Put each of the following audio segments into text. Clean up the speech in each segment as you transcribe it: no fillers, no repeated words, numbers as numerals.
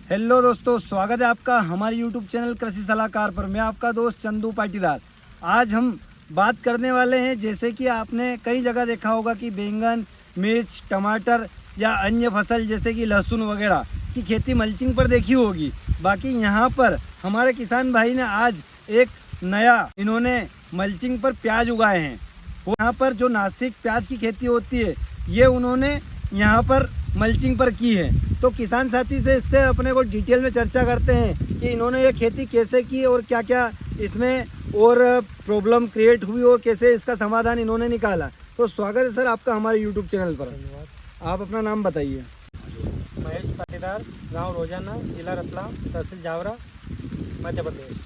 Hello दोस्तों, स्वागत है आपका हमारे यूट्यूब चैनल कृषि सलाहकार पर। मैं आपका दोस्त चंदू पाटीदार। आज हम बात करने वाले हैं, जैसे कि आपने कई जगह देखा होगा कि बैंगन, मिर्च, टमाटर या अन्य फसल जैसे कि लहसुन वगैरह की खेती मल्चिंग पर देखी होगी। बाकी यहाँ पर हमारे किसान भाई ने आज एक नया इन्होंने मल्चिंग पर प्याज उगाए हैं। वो यहाँ पर जो नासिक प्याज की खेती होती है, ये उन्होंने यहाँ पर मल्चिंग पर की है। तो किसान साथी से इससे अपने को डिटेल में चर्चा करते हैं कि इन्होंने ये खेती कैसे की और क्या क्या इसमें और प्रॉब्लम क्रिएट हुई और कैसे इसका समाधान इन्होंने निकाला। तो स्वागत है सर आपका हमारे यूट्यूब चैनल पर। धन्यवाद। आप अपना नाम बताइए। महेश पाटीदार, गांव रोजाना, जिला रतलाम, तहसील जावरा, मध्य प्रदेश।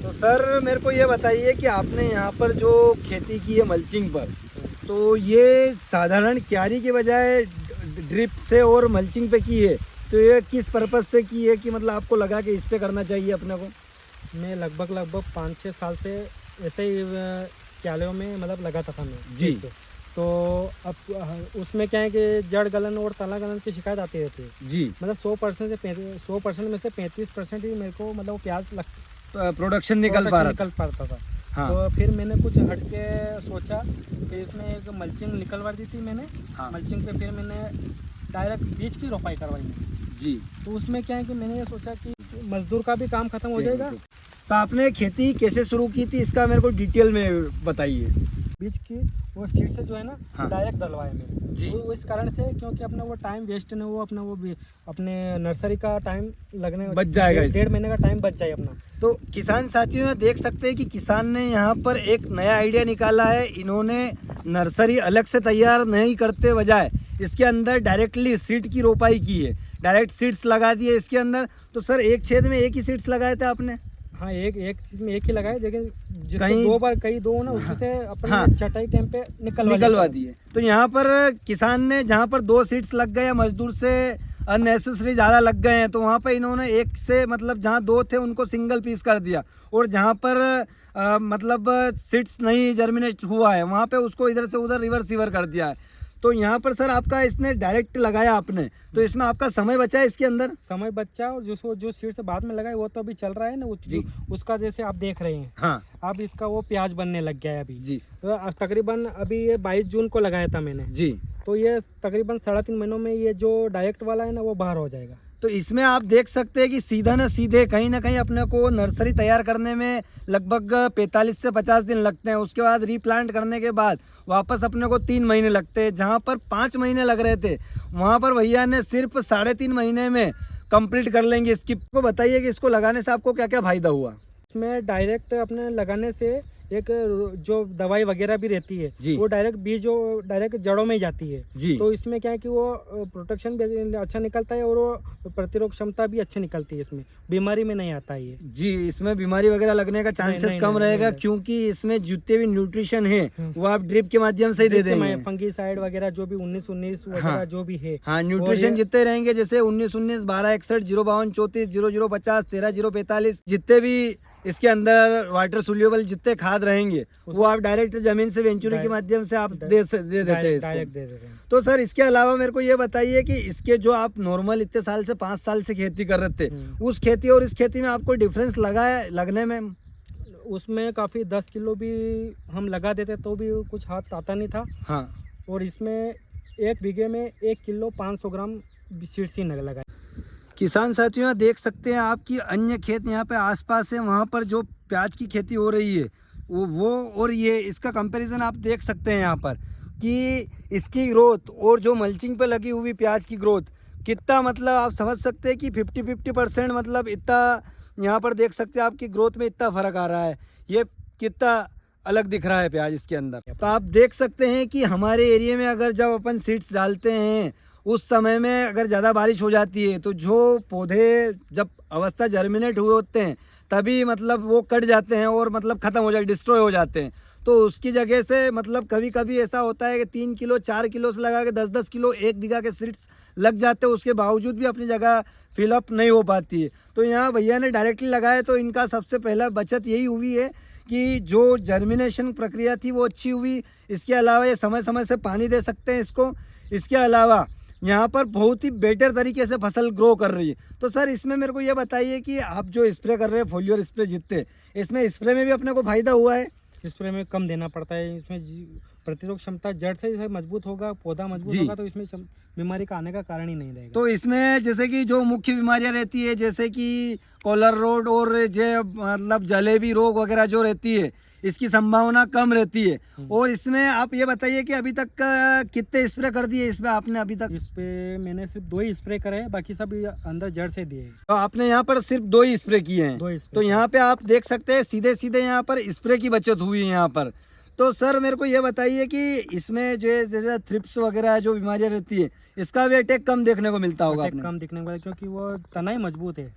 तो सर मेरे को ये बताइए कि आपने यहाँ पर जो खेती की है मल्चिंग पर, तो ये साधारण क्यारी के बजाय ड्रिप से और मल्चिंग पे की है, तो ये किस पर्पज़ से की है कि मतलब आपको लगा कि इस पे करना चाहिए अपने को? मैं लगभग 5-6 साल से ऐसे ही क्यालों में मतलब लगाता था मैं जी। से। तो अब उसमें क्या है कि जड़ गलन और तना गलन की शिकायत आती रहती है। जी। मतलब 100% में से 35% ही मेरे को मतलब प्याज प्रोडक्शन निकल पाता था। हाँ। तो फिर मैंने कुछ हट के सोचा कि इसमें एक मल्चिंग निकलवा दी थी मैंने। हाँ। मल्चिंग पे फिर मैंने डायरेक्ट बीज की रोपाई करवाई मैंने। जी। तो उसमें क्या है कि मैंने ये सोचा कि मजदूर का भी काम खत्म हो जाएगा। तो आपने खेती कैसे शुरू की थी, इसका मेरे को डिटेल में बताइए। बीज की वो सीड से जो है ना, हाँ। डायरेक्ट डलवाए मैंने। जी। वो इस कारण से क्योंकि अपना वो टाइम वेस्ट नहीं हो, अपना वो भी अपने नर्सरी का टाइम लगने बच जाएगा। 1.5 महीने का टाइम बच जाए अपना। तो किसान साथियों ने देख सकते हैं कि किसान ने यहाँ पर एक नया आइडिया निकाला है। इन्होंने नर्सरी अलग से तैयार नहीं करते बजाय इसके अंदर डायरेक्टली सीड की रोपाई की है, डायरेक्ट सीड्स लगा दिए इसके अंदर। तो सर एक छेद में एक ही सीड्स लगाए थे आपने? हाँ, एक चीज में एक ही लगाए, लेकिन जिसको कहीं 2 बार कई 2 ना उससे अपने हाँ। चटाई टाइम पे निकलवा दिए। तो यहाँ पर किसान ने जहाँ पर 2 सीड्स लग गए, मजदूर से अननेसेसरी ज़्यादा लग गए हैं, तो वहाँ पर इन्होंने एक से मतलब जहाँ 2 थे उनको सिंगल पीस कर दिया, और जहाँ पर मतलब सीड्स नहीं जर्मिनेट हुआ है वहाँ पे उसको इधर से उधर रिवर्स कर दिया है। तो यहाँ पर सर आपका इसने डायरेक्ट लगाया आपने, तो इसमें आपका समय बचा है इसके अंदर? समय बच्चा, और जो सीड से बाद में लगाए वो तो अभी चल रहा है ना, उसका जैसे आप देख रहे हैं। हाँ। अब इसका वो प्याज बनने लग गया है अभी। जी। तो तकरीबन अभी ये 22 जून को लगाया था मैंने। जी। तो ये तकरीबन 3.5 महीनों में ये जो डायरेक्ट वाला है ना वो बाहर हो जाएगा। तो इसमें आप देख सकते हैं कि सीधा न सीधे कहीं ना कहीं अपने को नर्सरी तैयार करने में लगभग 45 से 50 दिन लगते हैं। उसके बाद रीप्लांट करने के बाद वापस अपने को 3 महीने लगते हैं। जहां पर 5 महीने लग रहे थे, वहां पर भैया ने सिर्फ 3.5 महीने में कंप्लीट कर लेंगे इसकी। को बताइए कि इसको लगाने से आपको क्या क्या फायदा हुआ? इसमें डायरेक्ट अपने लगाने से एक जो दवाई वगैरह भी रहती है वो डायरेक्ट बीज जो डायरेक्ट जड़ों में ही जाती है। जी। तो इसमें क्या है कि वो प्रोटेक्शन भी अच्छा निकलता है और वो प्रतिरोध क्षमता भी अच्छी निकलती है, इसमें बीमारी में नहीं आता है ये। जी, इसमें बीमारी वगैरह लगने का चांसेस कम रहेगा, क्योंकि इसमें जितने भी न्यूट्रिशन है वो आप ड्रिप के माध्यम से ही दे देंगे। फंगीसाइड वगैरह जो भी 19-19 वगैरह जो भी है, हाँ, न्यूट्रिशन जितने रहेंगे, जैसे 19-19, 12-61, 052, 34, 0050, 13-045, जितने भी इसके अंदर वाटर सोल्यूबल जितने खाद रहेंगे वो आप डायरेक्ट जमीन से वेंचुरी के माध्यम से आप दे देते हैं डायरेक्ट दे देते हैं। तो सर इसके अलावा मेरे को ये बताइए कि इसके जो आप नॉर्मल इतने साल से 5 साल से खेती कर रहे थे, उस खेती और इस खेती में आपको डिफरेंस लगा है लगने में? उसमें काफ़ी 10 किलो भी हम लगा देते तो भी कुछ हाथ आता नहीं था। हाँ। और इसमें 1 बीघे में 1 किलो 500 ग्राम सीड्स ही लगा। किसान साथियों देख सकते हैं आपकी अन्य खेत यहाँ पे आसपास है, वहाँ पर जो प्याज की खेती हो रही है वो और ये इसका कंपैरिजन आप देख सकते हैं यहाँ पर कि इसकी ग्रोथ और जो मल्चिंग पे लगी हुई प्याज की ग्रोथ कितना, मतलब आप समझ सकते हैं कि 50% मतलब इतना यहाँ पर देख सकते हैं आपकी ग्रोथ में इतना फ़र्क आ रहा है। ये कितना अलग दिख रहा है प्याज इसके अंदर। तो आप देख सकते हैं कि हमारे एरिया में अगर जब अपन सीड्स डालते हैं उस समय में अगर ज़्यादा बारिश हो जाती है तो जो पौधे जब अवस्था जर्मिनेट हुए होते हैं तभी मतलब वो कट जाते हैं और मतलब ख़त्म हो जाए, डिस्ट्रॉय हो जाते हैं। तो उसकी जगह से मतलब कभी कभी ऐसा होता है कि 3 किलो 4 किलो से लगा के 10-10 किलो 1 बीघा के सीड्स लग जाते हैं, उसके बावजूद भी अपनी जगह फिलअप नहीं हो पाती है। तो यहाँ भैया ने डायरेक्टली लगाए तो इनका सबसे पहला बचत यही हुई है कि जो जर्मिनेशन प्रक्रिया थी वो अच्छी हुई। इसके अलावा ये समय समय से पानी दे सकते हैं इसको। इसके अलावा यहाँ पर बहुत ही बेटर तरीके से फसल ग्रो कर रही है। तो सर इसमें मेरे को ये बताइए कि आप जो स्प्रे कर रहे हैं फोलियर स्प्रे जितने, इसमें स्प्रे में भी अपने को फायदा हुआ है? स्प्रे में कम देना पड़ता है, इसमें प्रतिरोधक क्षमता जड़ से जैसे मजबूत होगा, पौधा मजबूत जी। होगा तो इसमें बीमारी का आने का कारण ही नहीं रहेगा। तो इसमें जैसे कि जो मुख्य बीमारियां रहती है जैसे कि कॉलर रोग और जो मतलब जलेबी रोग वगैरह जो रहती है, इसकी संभावना कम रहती है। और इसमें आप ये बताइए कि अभी तक कितने स्प्रे कर दिए इसमें आपने अभी तक? इस पे मैंने सिर्फ 2 ही स्प्रे करे हैं, बाकी सब ये अंदर जड़ से दिए हैं। तो आपने यहाँ पर सिर्फ 2 ही स्प्रे किए हैं। 2 ही स्प्रे तो यहाँ पे आप देख सकते हैं सीधे सीधे यहाँ पर स्प्रे की बचत हुई है यहाँ पर। तो सर मेरे को ये बताइए कि इसमें जो है जैसे थ्रिप्स वगैरह जो बीमारियाँ रहती है, इसका भी अटैक कम देखने को मिलता होगा अटैक आपने? कम दिखने वाला, क्योंकि वो तना ही मजबूत है।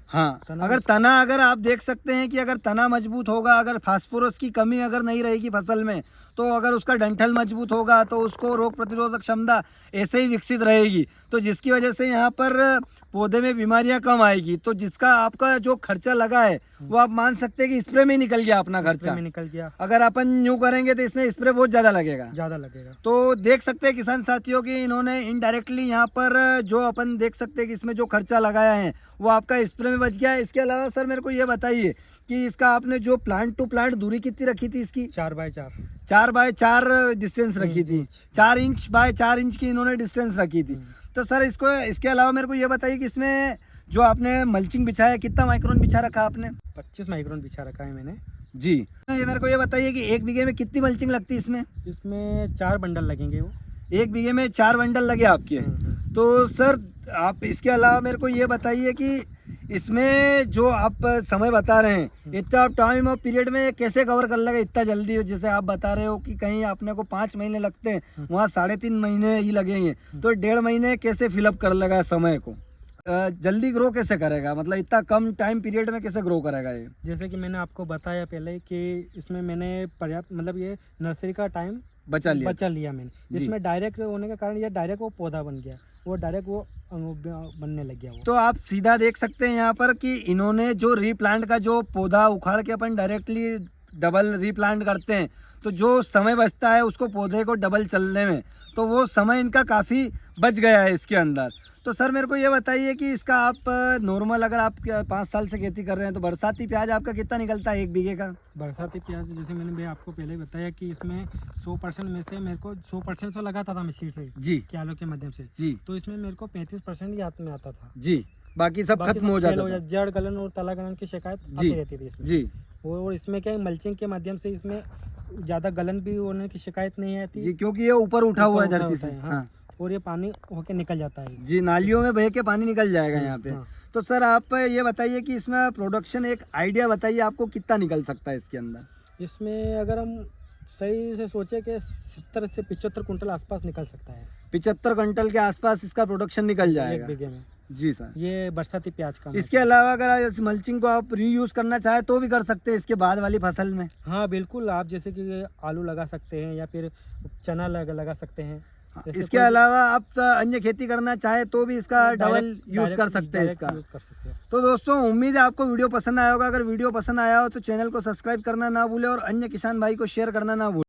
हाँ, तना अगर आप देख सकते हैं कि अगर तना मजबूत होगा, अगर फास्फोरस की कमी अगर नहीं रहेगी फसल में, तो अगर उसका डंठल मजबूत होगा तो उसको रोग प्रतिरोधक क्षमता ऐसे ही विकसित रहेगी, तो जिसकी वजह से यहाँ पर पौधे में बीमारियां कम आएगी। तो जिसका आपका जो खर्चा लगा है वो आप मान सकते हैं कि स्प्रे में ही निकल गया अपना स्प्रे खर्चा। में निकल गया, अगर अपन यूँ करेंगे तो इसमें स्प्रे बहुत ज़्यादा लगेगा। ज़्यादा लगेगा। तो देख सकते हैं किसान साथियों की इन्होंने इनडायरेक्टली यहाँ पर जो अपन देख सकते हैं कि इसमें जो खर्चा लगाया है वो आपका स्प्रे में बच गया है। इसके अलावा सर मेरे को ये बताइए कि इसका आपने जो प्लांट टू प्लांट दूरी कितनी रखी थी इसकी? 4 बाय 4 4 बाय 4 डिस्टेंस रखी थी। इंच। 4 इंच बाय 4 इंच की इन्होंने डिस्टेंस रखी थी। तो सर इसके अलावा मेरे को ये बताइए कि इसमें जो आपने मल्चिंग बिछाया कितना माइक्रोन बिछा रखा आपने? 25 माइक्रोन बिछा रखा है मैंने। जी, ये मेरे को ये बताइए कि 1 बीघे में कितनी मल्चिंग लगती है इसमें? इसमें 4 बंडल लगेंगे वो। 1 बीघे में 4 बंडल लगे आपके। तो सर आप इसके अलावा मेरे को ये बताइए कि इसमें जो आप समय बता रहे हैं इतना आप टाइम और पीरियड में कैसे कवर कर लेगा इतना जल्दी? जैसे आप बता रहे हो कि कहीं अपने को 5 महीने लगते हैं, वहाँ 3.5 महीने ही लगेंगे, तो 1.5 महीने कैसे फिलअप कर लेगा समय को? जल्दी ग्रो कैसे करेगा, मतलब इतना कम टाइम पीरियड में कैसे ग्रो करेगा ये? जैसे कि मैंने आपको बताया पहले कि इसमें मैंने पर्याप्त मतलब ये नर्सरी का टाइम बचा लिया मैंने। जी। इसमें डायरेक्ट होने के कारण ये डायरेक्ट वो पौधा बन गया, वो डायरेक्ट वो बनने लग गया वो। तो आप सीधा देख सकते हैं यहाँ पर कि इन्होंने जो रीप्लांट का जो पौधा उखाड़ के अपन डायरेक्टली डबल रीप्लांट करते हैं, तो जो समय बचता है उसको पौधे को डबल चलने में, तो वो समय इनका काफ़ी बच गया है इसके अंदर। तो सर मेरे को ये बताइए कि इसका आप नॉर्मल अगर आप 5 साल से खेती कर रहे हैं तो बरसाती प्याज आपका कितना निकलता है 1 बीघे का? बरसाती प्याज जैसे मैंने भी आपको पहले बताया कि इसमें 100% में से मेरे को 100% से लगाता था मैं सीड से जी क्यालो के माध्यम से जी तो इसमें मेरे को 35% ही हाथ में आता था। जी, बाकी सब बाकी खत्म सब हो फेल जाता था। जड़ गलन और तला गलन की शिकायत जी, आती रहती थी इसमें। जी और इसमें क्या है, मल्चिंग के माध्यम से इसमें ज़्यादा गलन भी होने की शिकायत नहीं आती जी, क्योंकि ये ऊपर उठा हुआ है ऊपर धरती उठा से। है, हाँ। हाँ और ये पानी होके निकल जाता है। जी, नालियों में बह के पानी निकल जाएगा यहाँ पे। हाँ। तो सर आप ये बताइए कि इसमें प्रोडक्शन एक आइडिया बताइए आपको कितना निकल सकता है इसके अंदर? इसमें अगर हम सही से सोचे कि 70 से 75 कुंटल आसपास निकल सकता है। 75 क्विंटल के आसपास इसका प्रोडक्शन निकल 1 जाएगा। बीघे में। जी सर। ये बरसाती प्याज का इसके अलावा अगर इस मल्चिंग को आप रीयूज करना चाहे तो भी कर सकते हैं इसके बाद वाली फसल में? हाँ बिल्कुल, आप जैसे कि आलू लगा सकते हैं या फिर चना लगा सकते हैं। जैसे इसके कोई- अलावा आप अन्य खेती करना चाहे तो भी इसका डबल यूज कर सकते हैं डायरेक्ट इसका। यूज कर सकते हैं। तो दोस्तों उम्मीद है आपको वीडियो पसंद आया होगा। अगर वीडियो पसंद आया हो तो चैनल को सब्सक्राइब करना ना भूलें और अन्य किसान भाई को शेयर करना ना भूलें।